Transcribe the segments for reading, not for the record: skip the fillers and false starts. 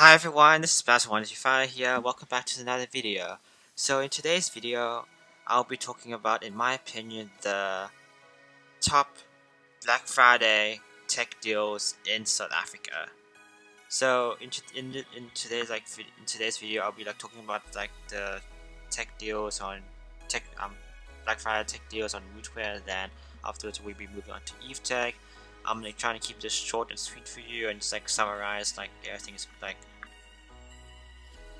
Hi everyone, this is Bass125 here. Welcome back to another video. So in today's video, I'll be talking about, in my opinion, the top Black Friday tech deals in South Africa. So in today's video, I'll be talking about the tech deals on Black Friday tech deals on Wootware. Then afterwards, we'll be moving on to Evetech. I'm trying to keep this short and sweet for you and just summarize everything is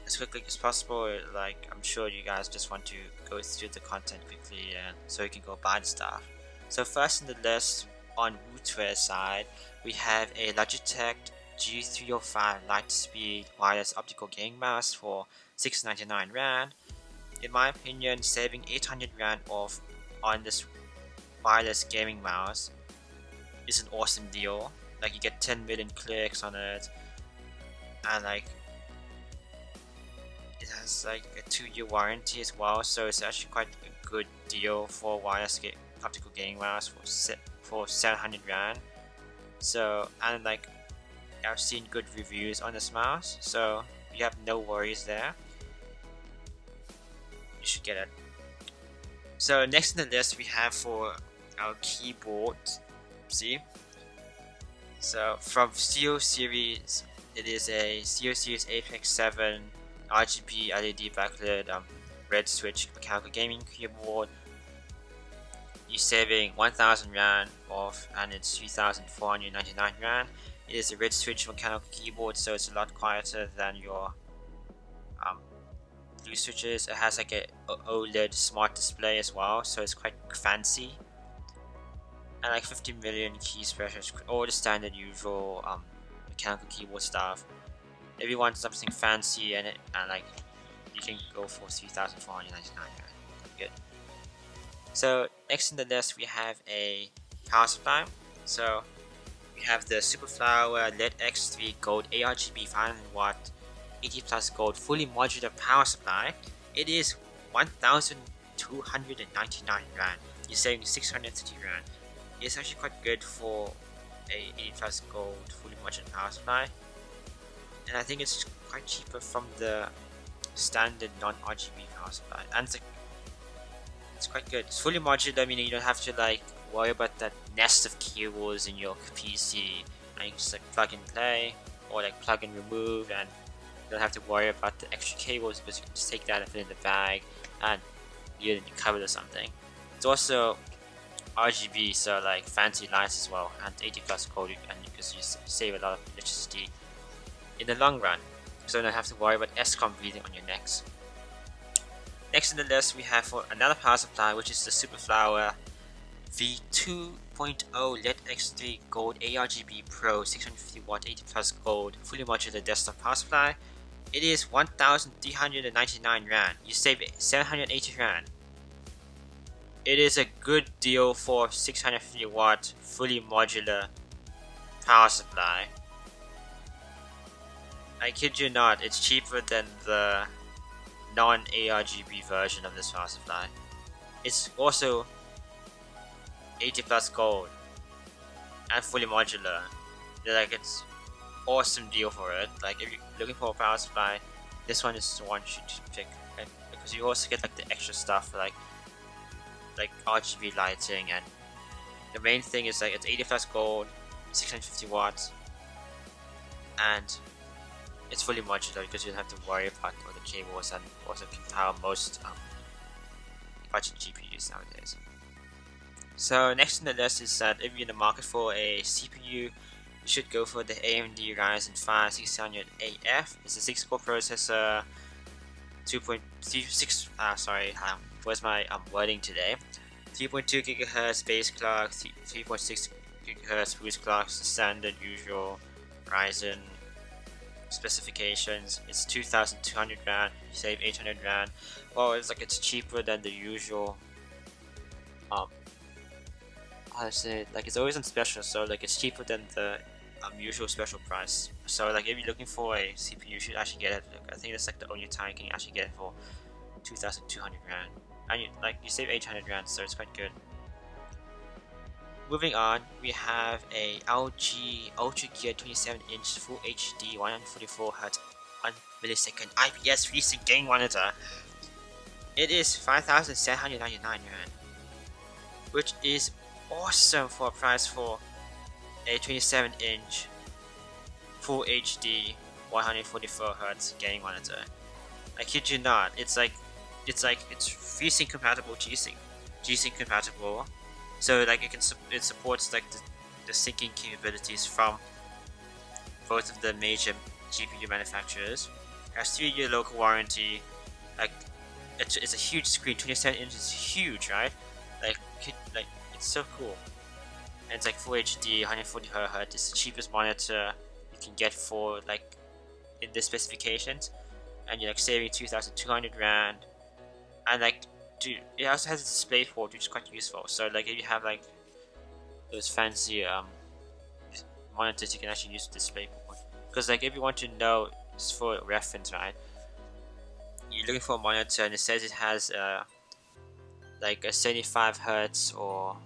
as quickly as possible. I'm sure you guys just want to go through the content quickly and so you can go buy the stuff. So first in the list on Wootware side, we have a Logitech G305 Lightspeed wireless optical gaming mouse for 699 Rand. In my opinion, saving 800 Rand off on this wireless gaming mouse is an awesome deal. You get 10 million clicks on it, and it has a 2-year warranty as well, so it's actually quite a good deal for wireless optical gaming mouse for 700 Rand. So, and I've seen good reviews on this mouse, so you have no worries there. You should get it. So next on the list we have for our keyboard. So from SteelSeries, it is a SteelSeries Apex 7 RGB LED backlit red switch mechanical gaming keyboard. You're saving 1000 Rand off, and it's 3499 Rand. It is a red switch mechanical keyboard, so it's a lot quieter than your blue switches. It has a OLED smart display as well, so it's quite fancy. And 50 million keys pressures, all the standard usual mechanical keyboard stuff. If you want something fancy and you can go for 3499 Rand. Good. So next in the list we have a power supply. So we have the Superflower Leadex 3 Gold ARGB 500 watt 80 plus gold fully modular power supply. It is 1299 Rand. You're saving 630 Rand. It's actually quite good for a 80 plus gold fully modular power supply, and I think it's quite cheaper from the standard non-RGB power supply, and it's quite good. It's fully modular, meaning you don't have to worry about that nest of cables in your PC, and you just plug and play or plug and remove, and you don't have to worry about the extra cables because you can just take that and put it in the bag and you cover it or something. It's also RGB, so fancy lights as well, and 80 plus gold, and because you save a lot of electricity in the long run, so you don't have to worry about ESCOM breathing on your necks. Next in the list we have for another power supply, which is the Superflower V2.0 Leadex3 Gold ARGB Pro 650 watt 80 plus gold fully modular desktop power supply. It is 1399 Rand. You save 780 Rand. It is a good deal for 650 watt fully modular power supply. I kid you not, it's cheaper than the non-ARGB version of this power supply. It's also 80 plus gold and fully modular. It's awesome deal for it. If you're looking for a power supply, this one is the one you should pick, because you also get the extra stuff like RGB lighting, and the main thing is it's 80 plus gold, 650 watts, and it's fully modular because you don't have to worry about all the cables, and also can power most budget GPUs nowadays. So next on the list is that if you're in the market for a CPU, you should go for the AMD Ryzen 5 6600AF. It's a 6-core processor, 2.36. Where's my wording today? 3.2 GHz base clock, 3.6 GHz boost clock, standard usual Ryzen specifications. It's 2200 Rand. You save 800 Rand. Well, it's cheaper than the usual. How to say it? It's always on special, so it's cheaper than the usual special price. So if you're looking for a CPU, you should actually get it. I think that's the only time you can actually get it for 2200 Rand. And you save 800 Rand, so it's quite good. moving on, we have a LG Ultra Gear 27-inch Full HD 144Hz 1 millisecond IPS FreeSync gaming monitor. It is 5,799 Rand, which is awesome for a price for a 27-inch Full HD 144Hz gaming monitor. I kid you not, it's FreeSync compatible, G-Sync compatible, so like it supports like the syncing capabilities from both of the major GPU manufacturers. It has 3-year local warranty. Like it's a huge screen, 27 inches is huge, right? Like it's so cool. And it's like Full HD 140Hz. It's the cheapest monitor you can get for like in the specifications, and you're like saving 2,200 Rand. And like, dude, it also has a display port, which is quite useful. So like, if you have like those fancy monitors, you can actually use the display port. Because like, if you want to know, it's for reference, right? You're looking for a monitor, and it says it has like a 75 Hz or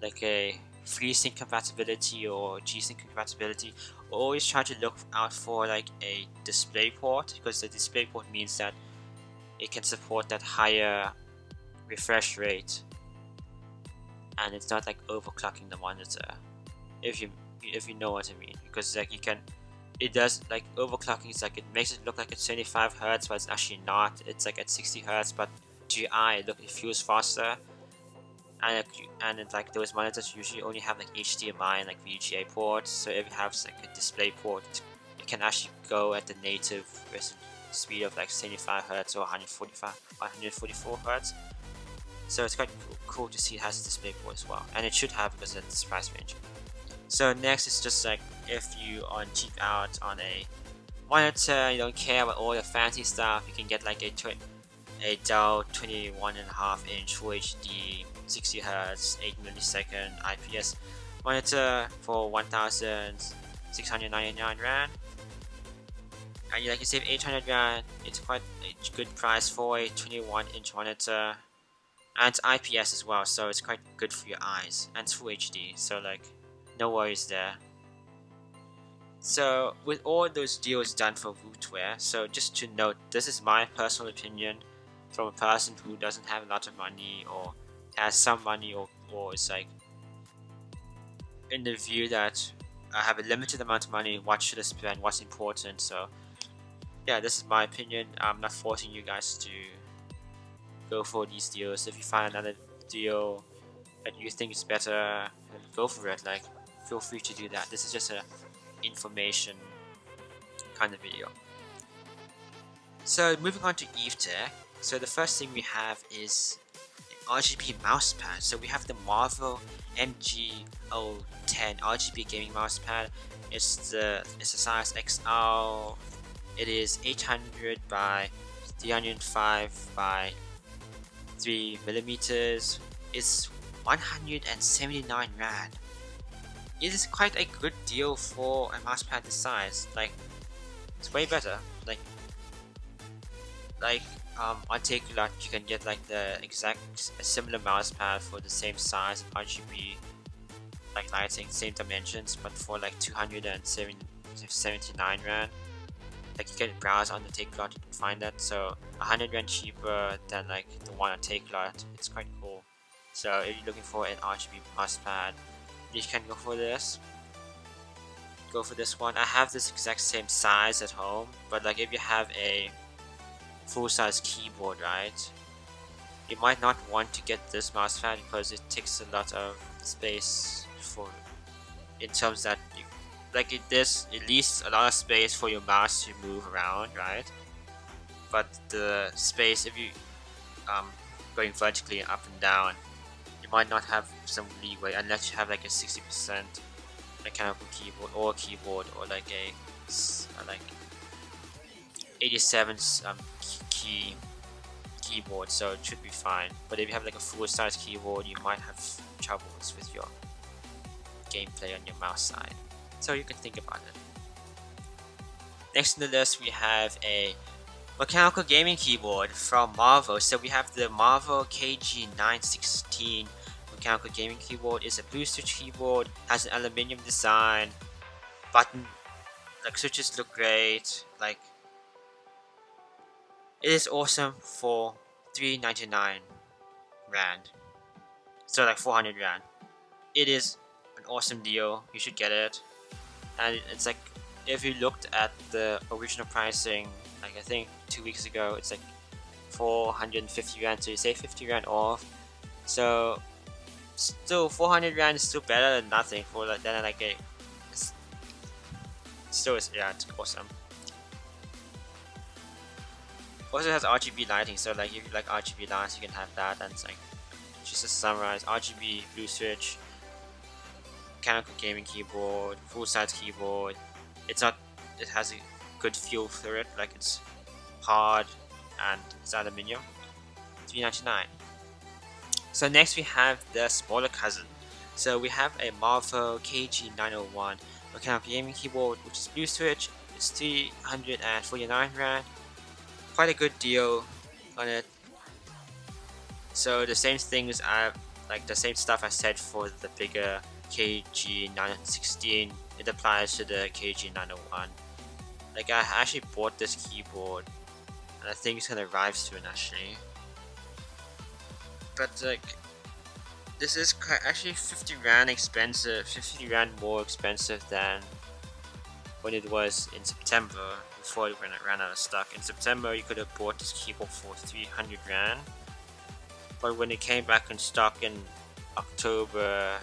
like a FreeSync compatibility or G-Sync compatibility. Always try to look out for like a display port, because the display port means that it can support that higher refresh rate, and it's not like overclocking the monitor, if you know what I mean. Because like it does like overclocking is like, it makes it look like it's 25 Hz, but it's actually not. It's like at 60 Hz, but to your eye it feels faster. And it's like those monitors usually only have like HDMI and like VGA ports, so if you have like a display port, it can actually go at the native speed of like 75 Hz or 144 Hz. So it's quite cool to see it has a display port as well, and it should have, because of this price range. So next is just like, if you are cheap out on a monitor, you don't care about all the fancy stuff, you can get like a Dell 21.5-inch Full HD 60 Hz 8 millisecond IPS monitor for 1,699 Rand. And you save 800 Rand. It's quite a good price for a 21-inch monitor, and it's IPS as well, so it's quite good for your eyes, and it's Full HD, so like no worries there. So with all those deals done for Wootware, so just to note, this is my personal opinion from a person who doesn't have a lot of money, or has some money, or is like in the view that I have a limited amount of money, what should I spend, what's important. So yeah, this is my opinion. I'm not forcing you guys to go for these deals. If you find another deal that you think is better, go for it. Like, feel free to do that. This is just a information kind of video. So moving on to Evetech. So the first thing we have is an RGB mousepad. So we have the MARVO MG010 RGB gaming mousepad. It's a size XL. It is 800 by 305 by 3 millimeters. It's 179 Rand. It is quite a good deal for a mousepad this size. Like, it's way better. On Takealot you can get like the exact similar mousepad for the same size, RGB, like lighting, same dimensions, but for like 279 Rand. Like, you can browse on the Takealot, you can find that. So 100 Rand cheaper than like the one on Takealot. It's quite cool. So if you're looking for an RGB mousepad, you can go for this. Go for this one. I have this exact same size at home, but like if you have a full-size keyboard, right, you might not want to get this mousepad because it takes a lot of space in terms that it leaves a lot of space for your mouse to move around, right? But the space, if you going vertically and up and down, you might not have some leeway unless you have like a 60% mechanical keyboard, or like a 87 keyboard, so it should be fine. But if you have like a full-size keyboard, you might have troubles with your gameplay on your mouse side. So you can think about it. Next on the list, we have a mechanical gaming keyboard from MARVO. So we have the MARVO KG916 mechanical gaming keyboard. It's a blue switch keyboard, has an aluminium design, button, like switches look great, like it is awesome for 399 rand, so like 400 rand. It is an awesome deal, you should get it. And it's like, if you looked at the original pricing, like I think 2 weeks ago, it's like 450 rand, so you save 50 rand off. So still 400 rand is still better than nothing for like, then like a still is, yeah, it's awesome. Also has RGB lighting, so like if you like RGB lights, you can have that. And it's like, just to summarize, RGB blue switch, mechanical gaming keyboard, full size keyboard. It has a good feel for it, like it's hard and it's aluminium. $399. So next we have the smaller cousin. So we have a MARVO KG901 mechanical gaming keyboard, which is blue switch. It's 349 rand. Quite a good deal on it. So the same things like the same stuff I said for the bigger KG916, it applies to the KG901. Like I actually bought this keyboard and I think it's gonna arrive soon actually. But like, this is actually 50 rand expensive, 50 rand more expensive than when it was in September, before it ran out of stock. In September you could have bought this keyboard for 300 rand, but when it came back in stock in October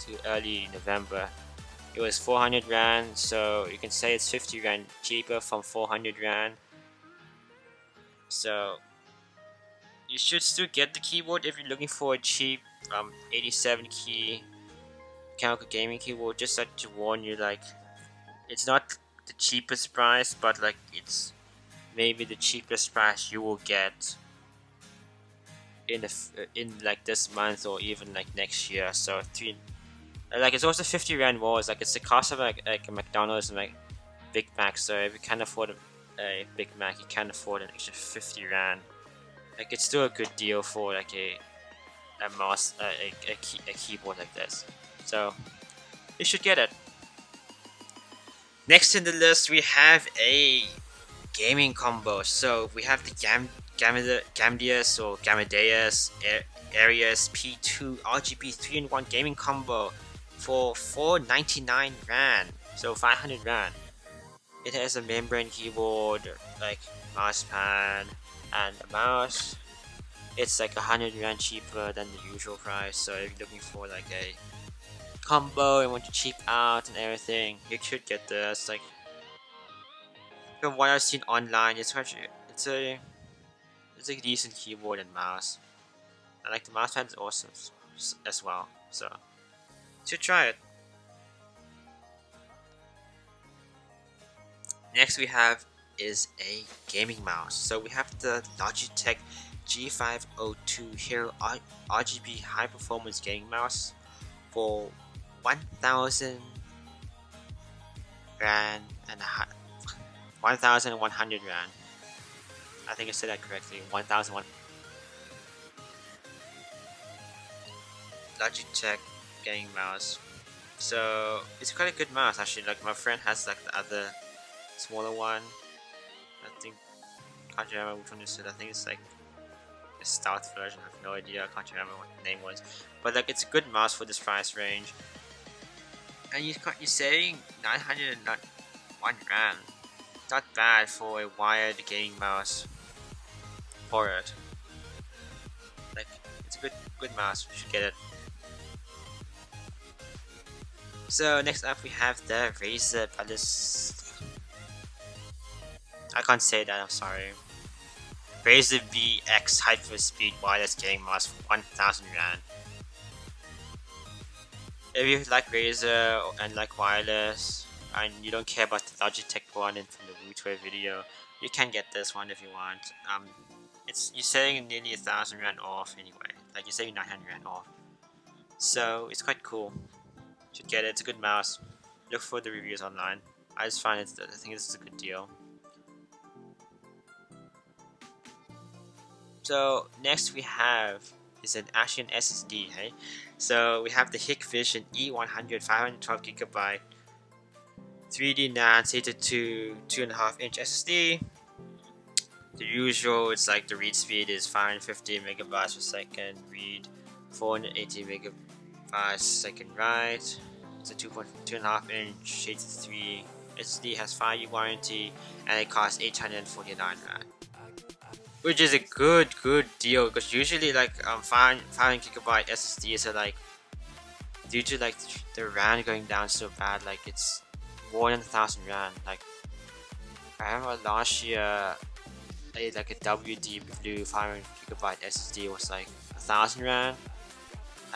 to early November, it was 400 rand, so you can say it's 50 rand cheaper from 400 rand. So you should still get the keyboard if you're looking for a cheap 87 key mechanical gaming keyboard. Just like to warn you, like it's not the cheapest price, but like it's maybe the cheapest price you will get in like this month or even like next year. So like it's also 50 rand more. It's like it's the cost of like a McDonald's and like Big Mac. So if you can't afford a Big Mac, you can't afford an extra 50 rand. Like it's still a good deal for like a mouse, a keyboard like this. So you should get it. Next in the list we have a gaming combo. So we have the Gamdias or Gamdias Arius P2 RGB 3-in-1 gaming combo for 499 rand, so 500 rand. It has a membrane keyboard, like Mousepad and a mouse. It's like 100 rand cheaper than the usual price, so if you're looking for like a combo and want to cheap out and everything, you should get this. Like from what I've seen online, it's a decent keyboard and mouse. And like the mousepad is awesome as well, so you should try it. Next we have is a gaming mouse. So we have the Logitech G502 Hero RGB high performance gaming mouse for 1,000 rand and 1,100 rand. I think I said that correctly. 1,001. Logitech gaming mouse. So it's quite a good mouse actually. Like my friend has like the other smaller one. I think, can't remember which one is it. I think it's like a stout version. I have no idea. I can't remember what the name was. But like it's a good mouse for this price range. And you're saying 901 rand. Not bad for a wired gaming mouse for it. Like it's a good mouse. You should get it. So next up we have the Razer Palace. I can't say that, I'm sorry. Razer VX Hyperspeed wireless gaming mouse for 1,000 rand. If you like Razer and like wireless, and you don't care about the Logitech one from the Wootware video, you can get this one if you want. You're saving nearly 1,000 rand off anyway. Like you're saving 900 rand off. So it's quite cool. You should get it. It's a good mouse. Look for the reviews online. I just find I think this is a good deal. So next we have is actually an SSD, hey? So we have the Hikvision E100 512GB 3D NAND SATA 2.5-inch SSD. The usual, it's like the read speed is 550 megabytes per second, read 480 megabytes per second write. It's a 2.5-inch SATA 3 SSD, has 5-year warranty, and it costs 849 Rand. Which is a good deal, because usually like 500GB SSDs are like, due to like the RAM going down so bad, like it's more than 1,000 Rand. Like I remember last year, like a WD Blue 500GB SSD was like 1,000 Rand,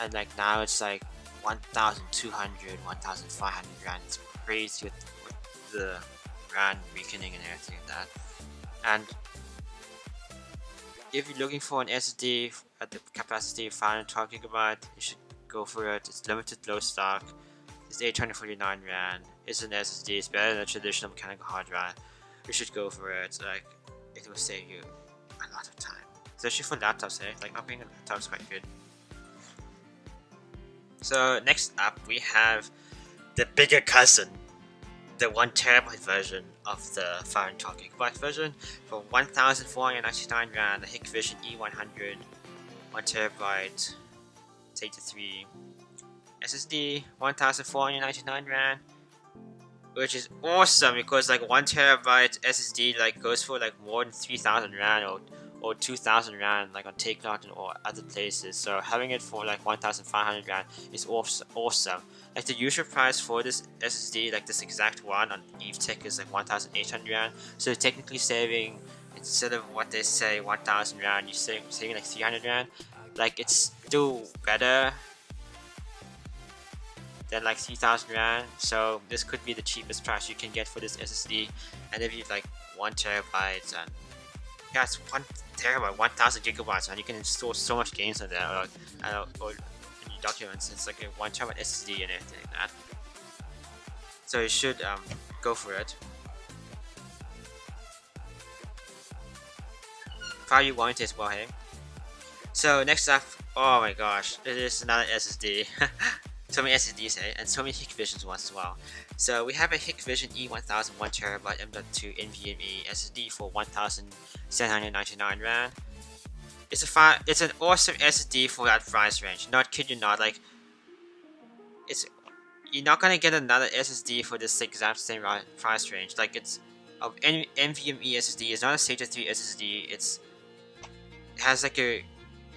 and like now it's like 1,200, 1,500 Rand. It's crazy with the RAM weakening and everything like that. And if you're looking for an SSD at the capacity of 512GB, you should go for it. It's limited low stock. It's 849 Rand. It's an SSD. It's better than a traditional mechanical hard drive. You should go for it. Like, it will save you a lot of time, especially for laptops. Like, upgrading a laptop is quite good. So next up, we have the bigger cousin, the 1TB version of the 512GB version for 1,499 Rand. The Hikvision E100 1TB SATA 3 SSD, 1,499 Rand, which is awesome because like 1TB SSD like goes for like more than 3,000 Rand or 2,000 Rand like on Takeout or other places. So having it for like 1,500 Rand is awesome. Like the usual price for this SSD, like this exact one on Evetech, is like 1,800 Rand. So technically saving, instead of what they say 1,000 Rand, you're saving like 300 Rand. Like it's still better than like 3,000 Rand. So this could be the cheapest price you can get for this SSD. And if you like 1TB, and yeah, it's 1TB, 1,000 gigabytes, and you can install so much games on there, or in your documents. It's like a 1TB SSD and everything like that. So you should go for it. 5-year warranty as well, hey. So next up, oh my gosh, it is another SSD. So many SSDs, hey, and so many Hikvision ones as well. So we have a Hikvision E1000 1TB M.2 NVMe SSD for 1,799 Rand. It's an awesome SSD for that price range. Not kid you not, like you're not gonna get another SSD for this exact same price range. Like it's NVMe SSD. It's not a SATA 3 SSD. It has like a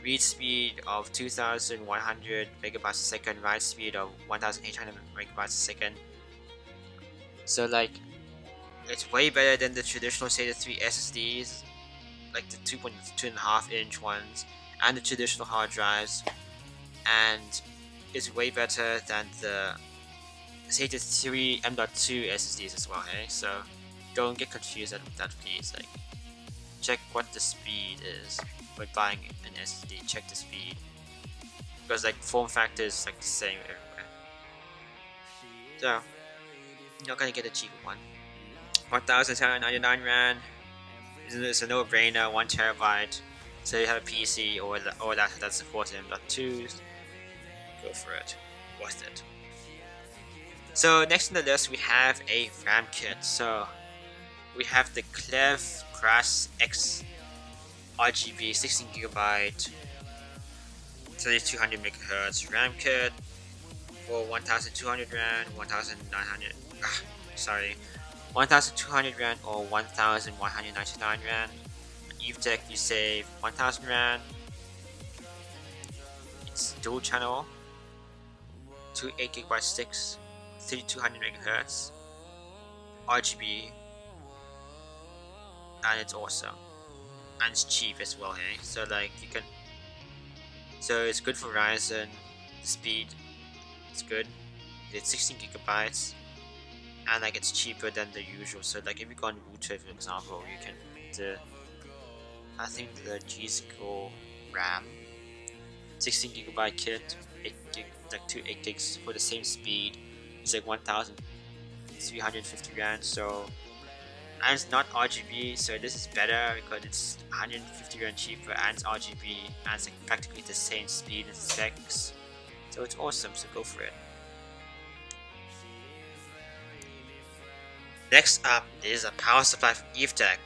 read speed of 2,100 megabytes a second, write speed of 1,800 megabytes a second. So like, it's way better than the traditional SATA 3 SSDs, like the 2.5-inch ones, and the traditional hard drives, and it's way better than the SATA 3 M.2 SSDs as well. Hey, so don't get confused with that, please. Like, check what the speed is when buying an SSD. Check the speed, because like form factor is like the same everywhere. So you're not gonna get a cheaper one. 1,799 Rand. It's a no-brainer. 1TB. So you have a PC or that supports M.2s. Go for it. Worth it. So next on the list we have a RAM kit. So we have the Clev Crass X ARGB 16GB 3200 MHz RAM kit for 1,200 Rand, 1,900. 1,200 Rand or 1,199 Rand. Evetech you save 1,000 Rand. It's dual channel, 2 8GB sticks, 3200 MHz, RGB, and it's awesome. And it's cheap as well, hey. So like you can, so it's good for Ryzen. The speed, it's good. It's 16 gigabytes, and like it's cheaper than the usual. So like if you go on Wootware, for example, you can I think the G-Skill RAM 16GB kit, 8 like 2 8 gigs for the same speed. It's like 1,350 Rand. So and it's not RGB, so this is better because it's 150 rand cheaper and it's RGB and it's like practically the same speed and specs, so it's awesome, so go for it. Next up is a power supply from Evetech.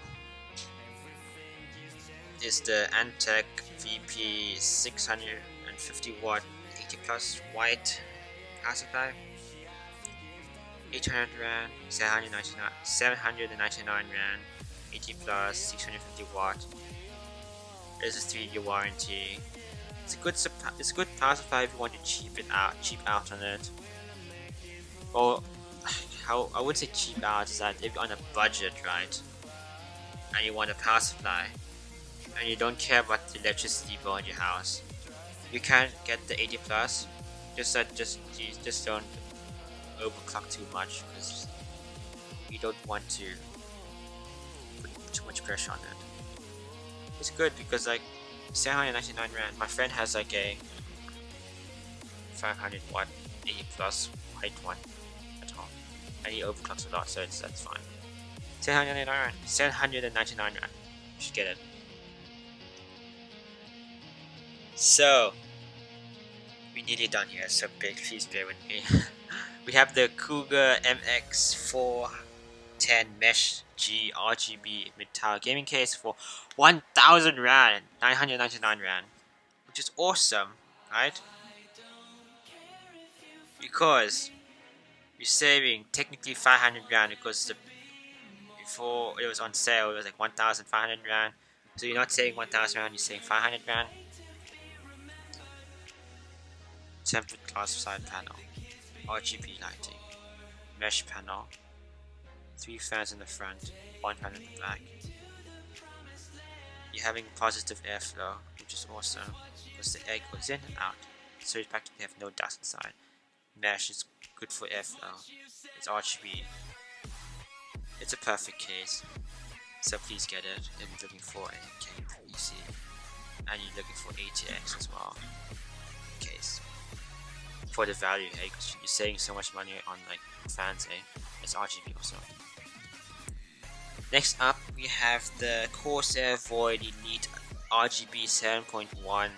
It's the Antec VP 650 watt 80 plus white power supply. 800 rand, 799 rand, 80 plus, 650 watt. There's a 3-year warranty. It's a good power supply if you want to cheap out on it. Or how I would say cheap out is that if you're on a budget, right, and you want a power supply, and you don't care about the electricity bill in your house, you can get the 80 plus. Just don't overclock too much because you don't want to put too much pressure on it. It's good because like 799 rand. My friend has like a 500 watt 80 plus white one at home, and he overclocks a lot, so that's fine. 799 rand. You should get it. So we're nearly done here, so please bear with me. We have the Cougar MX410 Mesh G RGB mid-tower gaming case for 1000 rand, 999 rand, which is awesome, right? Because you're saving technically 500 rand because before it was on sale it was like 1500 rand, so you're not saving 1000 rand, you're saving 500 rand. Tempered glass side panel, RGB lighting, mesh panel, 3 fans in the front, 1 fan in the back. You're having positive airflow, which is awesome because the air goes in and out, so you practically have no dust inside. Mesh is good for airflow. It's RGB. It's a perfect case, so please get it if you're looking for a gaming PC and you're looking for ATX as well. Case. For the value, hey, because you're saving so much money on like fans, hey. It's RGB also. Next up, we have the Corsair Void Elite RGB 7.1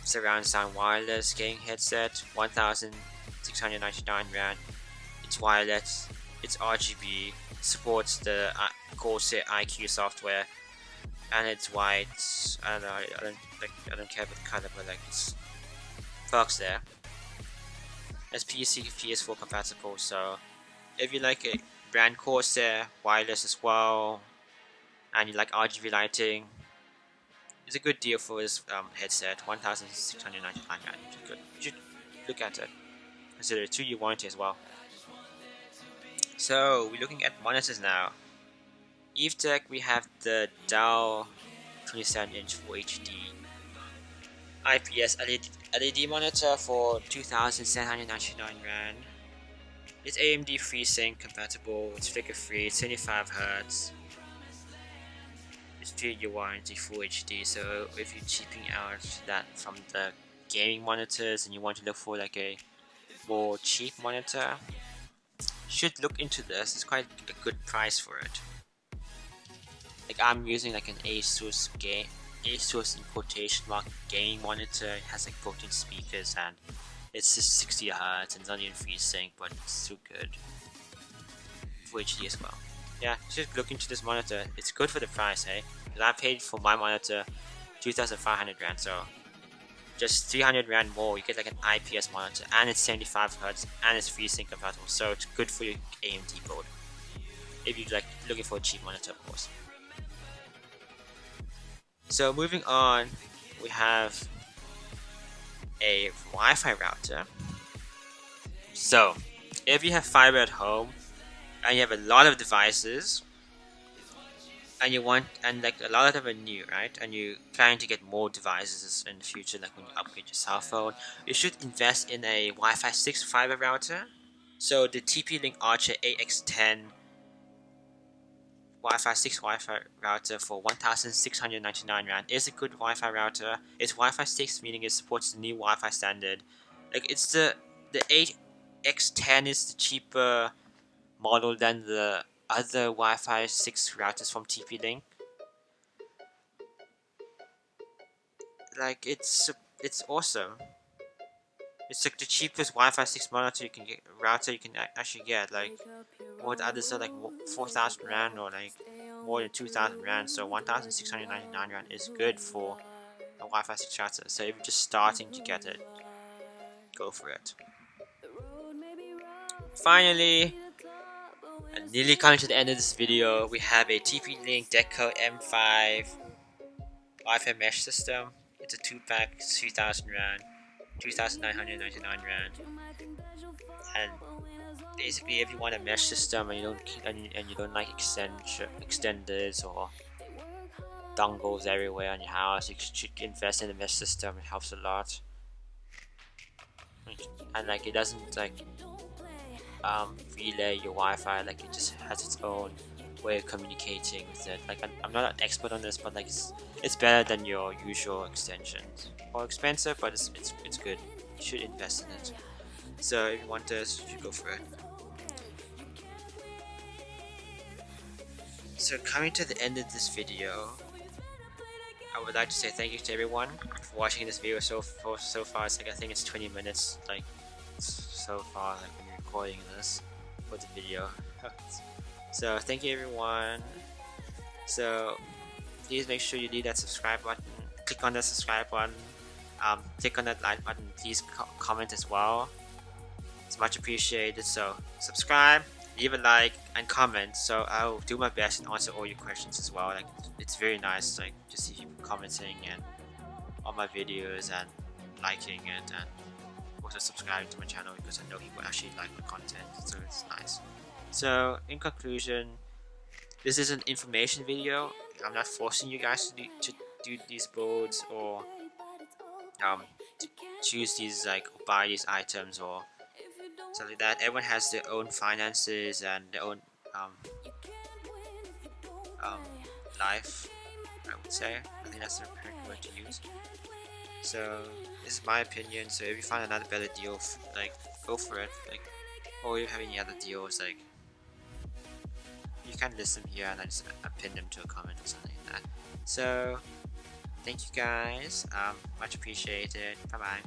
surround sound wireless gaming headset, 1699 rand. It's wireless, it's RGB, supports the Corsair IQ software, and it's white. I don't care about the color, but like it's works there. It's PC, PS4 compatible, so if you like a brand Corsair, wireless as well, and you like RGB lighting, it's a good deal for this headset, 1699 rand, which is good. You should look at it. Consider a 2-year warranty as well. So we're looking at monitors now. Evetech, we have the Dell 27-inch Full HD IPS LED monitor for 2799 rand. It's AMD FreeSync compatible, it's flicker free, 75 Hz. It's 3-year warranty, Full HD, so if you're cheaping out that from the gaming monitors and you want to look for like a more cheap monitor, you should look into this. It's quite a good price for it. Like I'm using like an ASUS in quotation mark gaming monitor. It has like 14 speakers and it's just 60 Hz and it's not even FreeSync, but it's so good. Full HD as well. Yeah, just look into this monitor. It's good for the price, eh? Because I paid for my monitor 2500 rand, so just 300 rand more, you get like an IPS monitor, and it's 75 Hz and it's FreeSync compatible, so it's good for your AMD board. If you're like looking for a cheap monitor, of course. So moving on, we have a Wi-Fi router. So if you have fiber at home and you have a lot of devices and like a lot of them are new, right, and you're planning to get more devices in the future, like when you upgrade your cell phone, you should invest in a Wi-Fi 6 fiber router. So the TP-Link Archer AX10 Wi-Fi 6 Wi-Fi router for 1699 rand is a good Wi-Fi router. It's Wi-Fi 6, meaning it supports the new Wi-Fi standard. Like it's the AX10 is the cheaper model than the other Wi-Fi 6 routers from TP-Link. Like it's awesome. It's like the cheapest Wi-Fi 6 router you can actually get. Like all the others are like 4,000 rand or like more than 2,000 rand. So 1,699 rand is good for a Wi-Fi 6 router. So if you're just starting to get it, go for it. Finally, and nearly coming to the end of this video, we have a TP-Link Deco M5 Wi-Fi mesh system. It's a 2-pack, 3,000 rand, 2,999 rand, and basically if you want a mesh system and you don't like extenders or dongles everywhere in your house, you should invest in a mesh system. It helps a lot, and like it doesn't like relay your Wi-Fi. Like it just has its own way of communicating with it. Like I'm not an expert on this, but like it's better than your usual extensions. More expensive, but it's good. You should invest in it. So if you want this, you should go for it. So coming to the end of this video, I would like to say thank you to everyone for watching this video so far. It's like I think it's 20 minutes like so far, like when you're recording this for the video. So thank you everyone. So please make sure you leave that subscribe button, click on the subscribe button, click on that like button, please comment as well. It's much appreciated. So subscribe, leave a like and comment, so I'll do my best and answer all your questions as well. Like it's very nice like to see people commenting and on my videos and liking it, and also subscribing to my channel because I know people actually like my content, so it's nice. So in conclusion, this is an information video. I'm not forcing you guys to do these builds or to choose these like or buy these items or something like that. Everyone has their own finances and their own life, I would say. I think that's the correct word to use. So this is my opinion. So if you find another better deal, like go for it. Like, or if you have any other deals, like you can list them here and I pin them to a comment or something like that. So thank you guys, much appreciated. Bye bye.